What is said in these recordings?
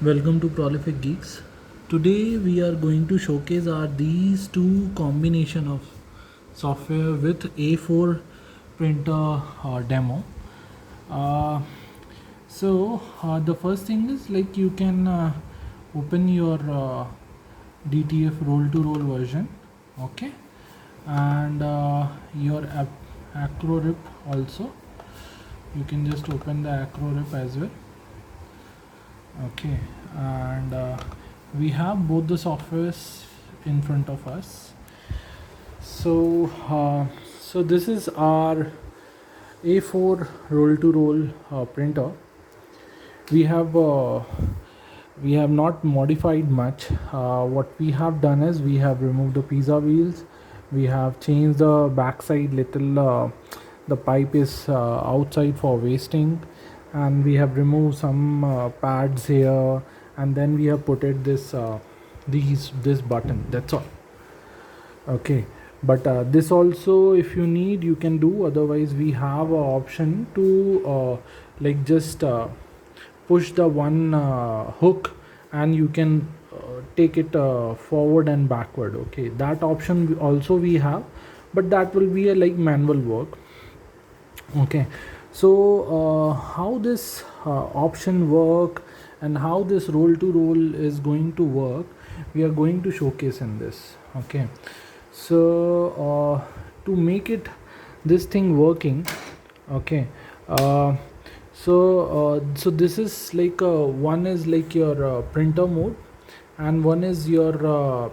Welcome to Prolific Geeks. Today we are going to showcase are these two combination of software with A4 printer demo. Uh, the first thing is like you can open your DTF roll to roll version, okay, and your AcroRip also. You can just open the AcroRip as well, okay, and we have both the softwares in front of us. So this is our A4 roll to roll printer. We have we have not modified much. What we have done is we have removed the pizza wheels, we have changed the backside little, the pipe is outside for wasting, and we have removed some pads here, and then we have put it this button, that's all, okay. But this also, if you need, you can do. Otherwise we have a option to like just push the one hook, and you can take it forward and backward, okay. That option also we have, but that will be a like manual work, okay. So how this option work and how this roll to roll is going to work, we are going to showcase in this, okay. So to make it this thing working, okay. So this is like one is like your printer mode, and one is your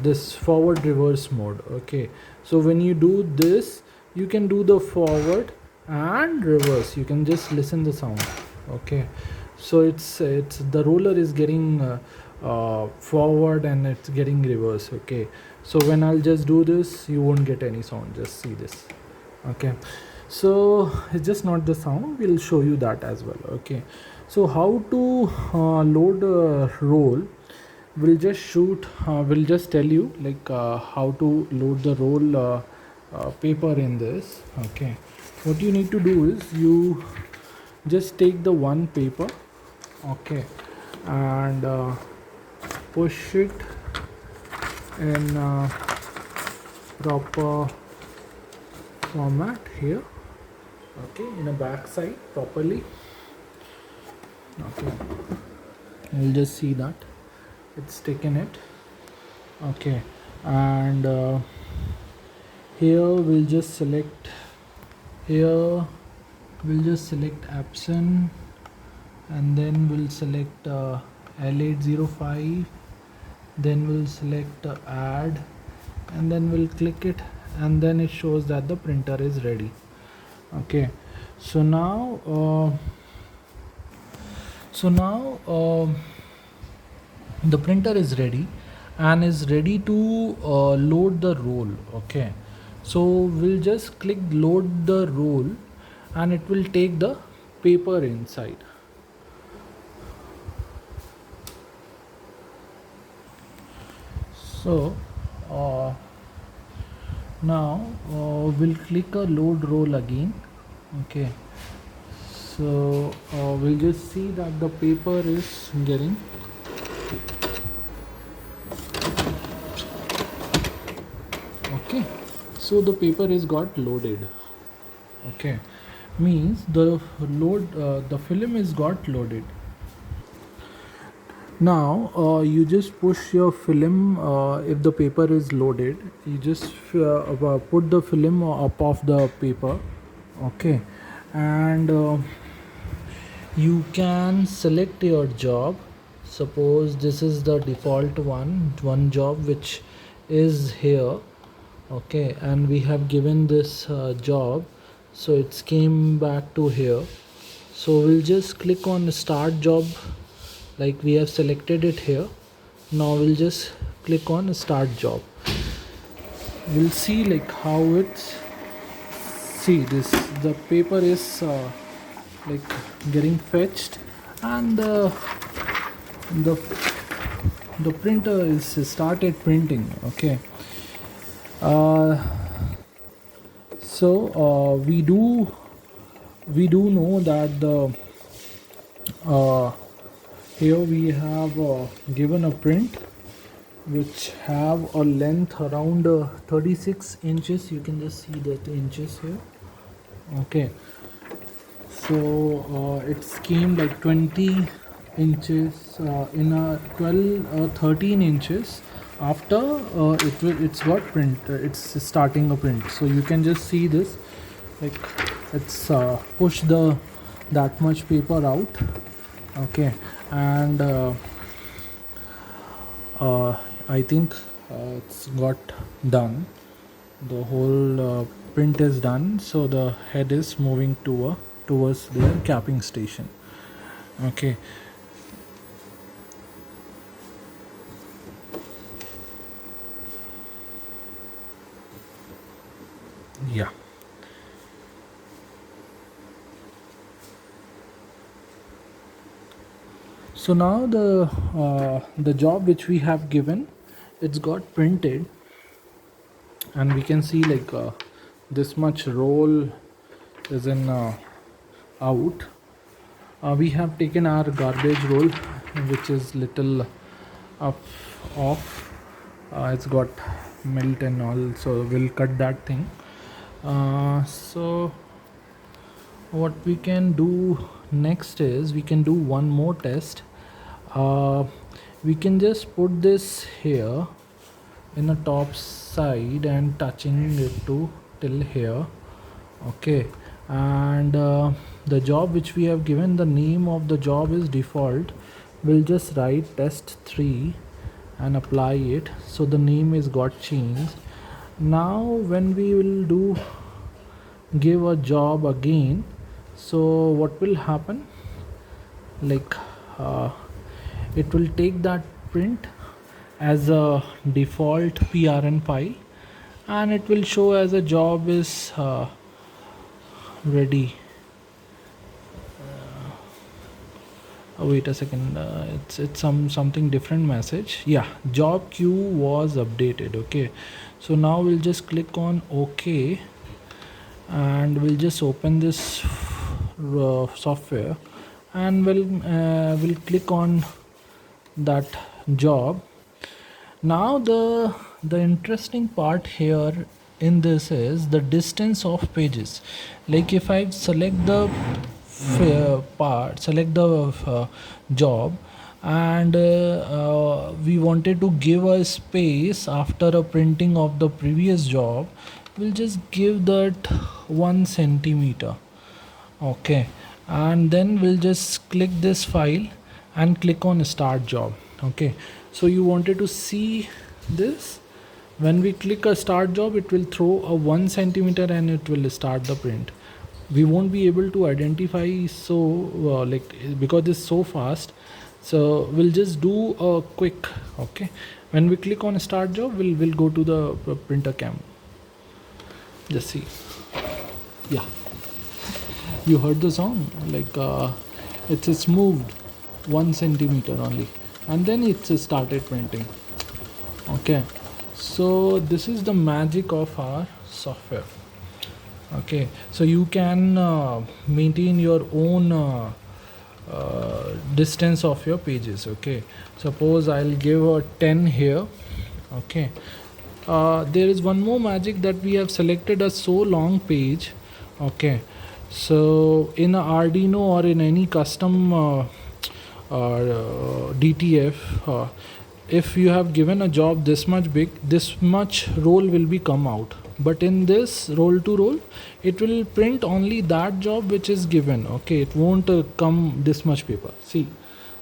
this forward reverse mode, okay. So when you do this, you can do the forward and reverse. You can just listen the sound, okay. So it's the roller is getting forward, and it's getting reverse, okay. So when I'll just do this, you won't get any sound. Just see this, okay. So it's just not the sound, we'll show you that as well, okay. So how to load a roll, we'll just tell you like how to load the roll paper in this, okay. What you need to do is you just take the one paper, okay, and push it in proper format here, okay, in a back side properly, okay. You'll just see that it's taken it, okay. And here we'll just select Epson, and then we'll select L805, then we'll select add, and then we'll click it, and then it shows that the printer is ready, okay. So now the printer is ready and is ready to load the roll, okay. So we'll just click load the roll, and it will take the paper inside. So now we'll click a load roll again, okay. So we'll just see that the paper is getting, okay. So the paper is got loaded, okay. Means the film is got loaded. Now you just push your film, if the paper is loaded, you just put the film up of the paper, okay. And you can select your job. Suppose this is the default one job which is here, okay, and we have given this job, so it's came back to here. So we'll just click on start job, like we have selected it here. Now we'll just click on start job. We'll see like how it's, see this, the paper is like getting fetched, and the the printer is started printing, okay. uh, we do know that the Here we have given a print which have a length around 36 inches. You can just see that inches here. Okay, so it came like 20 inches in a 12 13 inches after it's got print, it's starting a print. So you can just see this, like it's push the that much paper out. Okay, and I think it's got done. The whole print is done, so the head is moving towards the capping station. Okay, yeah. So now the job which we have given, it's got printed, and we can see like this much roll is in out. We have taken our garbage roll, which is little up off. It's got melt and all, so we'll cut that thing. So what we can do next is we can do one more test. uh, we can just put this here in the top side and touching it to till here. Okay, and the job which we have given, the name of the job is default. We'll just write test 3 and apply it, so the name is got changed. Now when we will do give a job again, so what will happen, like uh, it will take that print as a default prn file, and it will show as a job is ready. Wait a second, it's something different message. Yeah, job queue was updated. Okay, so now we'll just click on OK, and we'll just open this software, and we'll click on that job. Now the interesting part here in this is the distance of pages. Like if I select the select the job, and we wanted to give a space after a printing of the previous job, we'll just give that 1 centimeter. Okay, and then we'll just click this file and click on start job. Okay, so you wanted to see this, when we click a start job, it will throw a 1 centimeter and it will start the print. We won't be able to identify, so like because it's so fast, so we'll just do a quick. Okay, when we click on start job, we'll go to the printer cam. Just see. Yeah, you heard the sound, like it's moved 1 centimeter only, and then it's started printing. Okay, so this is the magic of our software. Okay, so you can maintain your own distance of your pages. Okay, suppose I'll give a 10 here. Okay, there is one more magic that we have selected a so long page. Okay, so in a Arduino or in any custom DTF, if you have given a job this much big, this much roll will be come out, but in this roll to roll, it will print only that job which is given. Okay, it won't come this much paper. See,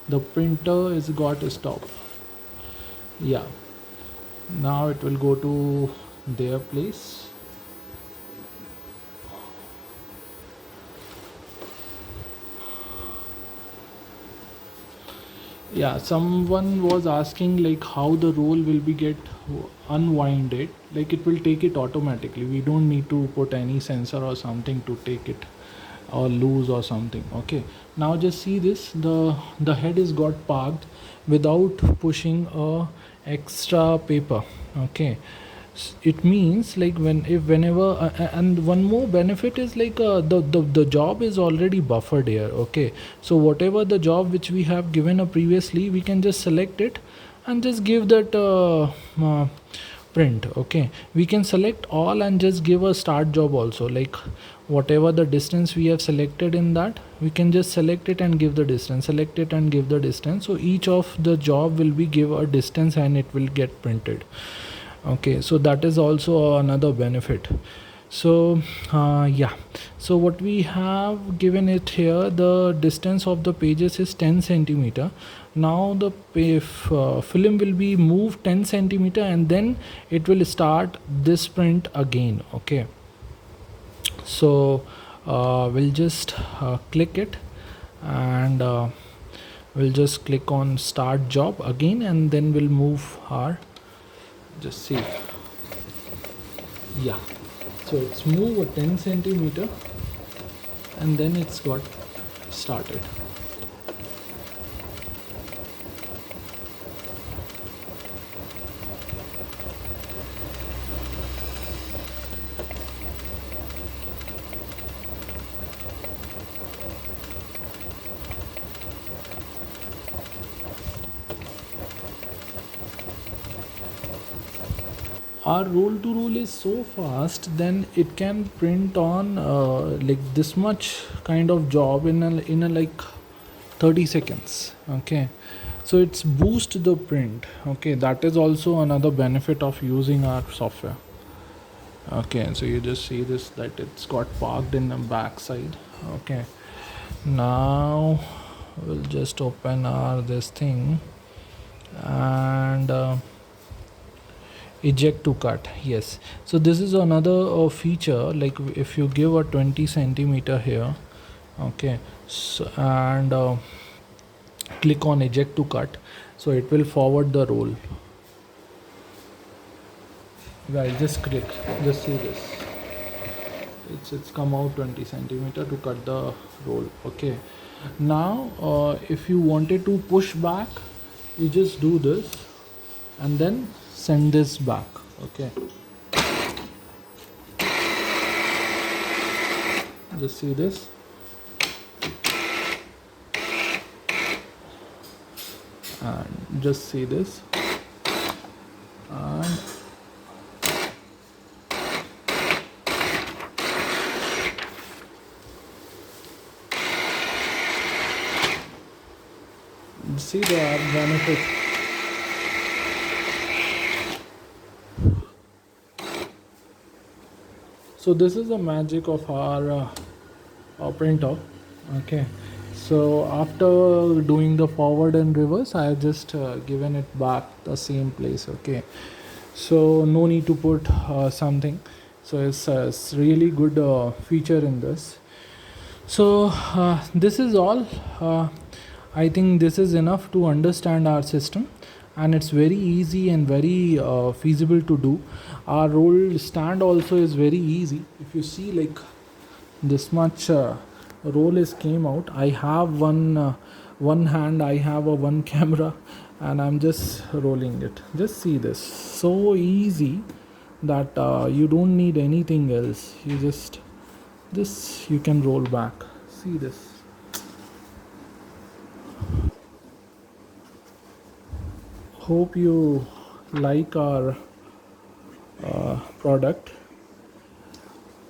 the printer is got a stop. Yeah, now it will go to their place. Yeah, someone was asking like how the roll will be get unwinded. Like it will take it automatically, we don't need to put any sensor or something to take it or loose or something. Okay, now just see this, the head is got parked without pushing a extra paper. Okay, It means like whenever and one more benefit is like the job is already buffered here. Okay, so whatever the job which we have given previously, we can just select it and just give that print. Okay, we can select all and just give a start job also, like whatever the distance we have selected in that, we can just select it and give the distance, select it and give the distance, so each of the job will be give a distance and it will get printed. Okay, so that is also another benefit. So yeah, so what we have given it here, the distance of the pages is 10 centimeter. Now the film will be moved 10 centimeter and then it will start this print again. Okay, so we'll just click it, and we'll just click on start job again, and then we'll move our, just see, yeah, so it's move a 10 centimeter and then it's got started. Our roll to roll is so fast, then it can print on like this much kind of job in a like 30 seconds. Okay, so it's boost the print. Okay, that is also another benefit of using our software. Okay, so you just see this, that it's got parked in the back side. Okay, now we'll just open our this thing, and eject to cut. Yes, so this is another feature, like if you give a 20 centimeter here. Okay, so and click on eject to cut, so it will forward the roll. Guys, just click, just see this, it's come out 20 centimeter to cut the roll. Okay, now if you wanted to push back, you just do this and then send this back. Okay, just see this, and just see this, and see the benefit. So this is the magic of our printer. Okay, so after doing the forward and reverse, I have just given it back the same place. Okay, so no need to put something. So it's really good feature in this. So this is all. I think this is enough to understand our system, and it's very easy and very feasible to do. Our roll stand also is very easy. If you see, like this much roll is came out. I have one hand, I have a one camera, and I'm just rolling it. Just see this, so easy that you don't need anything else. You just this you can roll back. See this. Hope you like our product.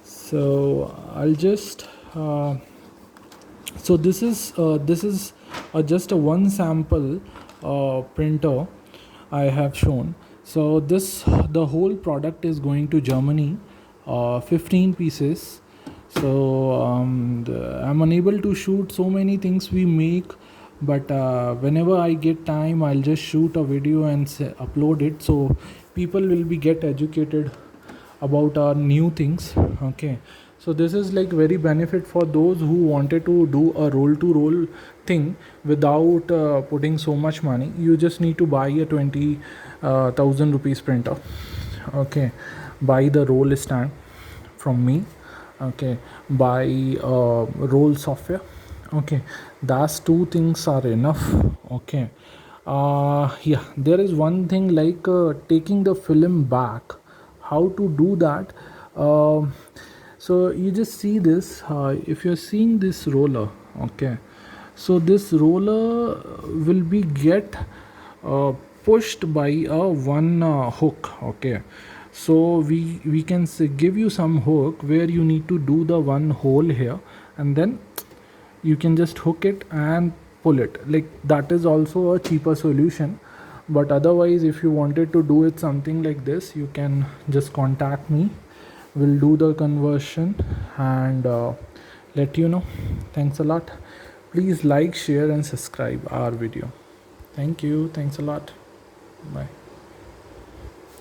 So I'll just so this is just a one sample printer I have shown. So this, the whole product is going to Germany, 15 pieces. So I'm unable to shoot so many things we make, but whenever I get time, I'll just shoot a video and upload it, so people will be get educated about our new things. Okay, so this is like very benefit for those who wanted to do a roll to roll thing without putting so much money. You just need to buy a 20,000 rupees printer. Okay, buy the roll stand from me. Okay, buy roll software. Okay, that's two things are enough. Okay, yeah, there is one thing like taking the film back. how to do that. um, so you just see this, if you're seeing this roller, okay, so this roller will be get uh, pushed by a one hook, okay. So we can give you some hook where you need to do the one hole here, and then you can just hook it and pull it. Like that is also a cheaper solution. But otherwise, if you wanted to do it something like this, you can just contact me. We'll do the conversion and let you know. Thanks a lot. Please like, share and subscribe our video. Thank you. Thanks a lot. Bye.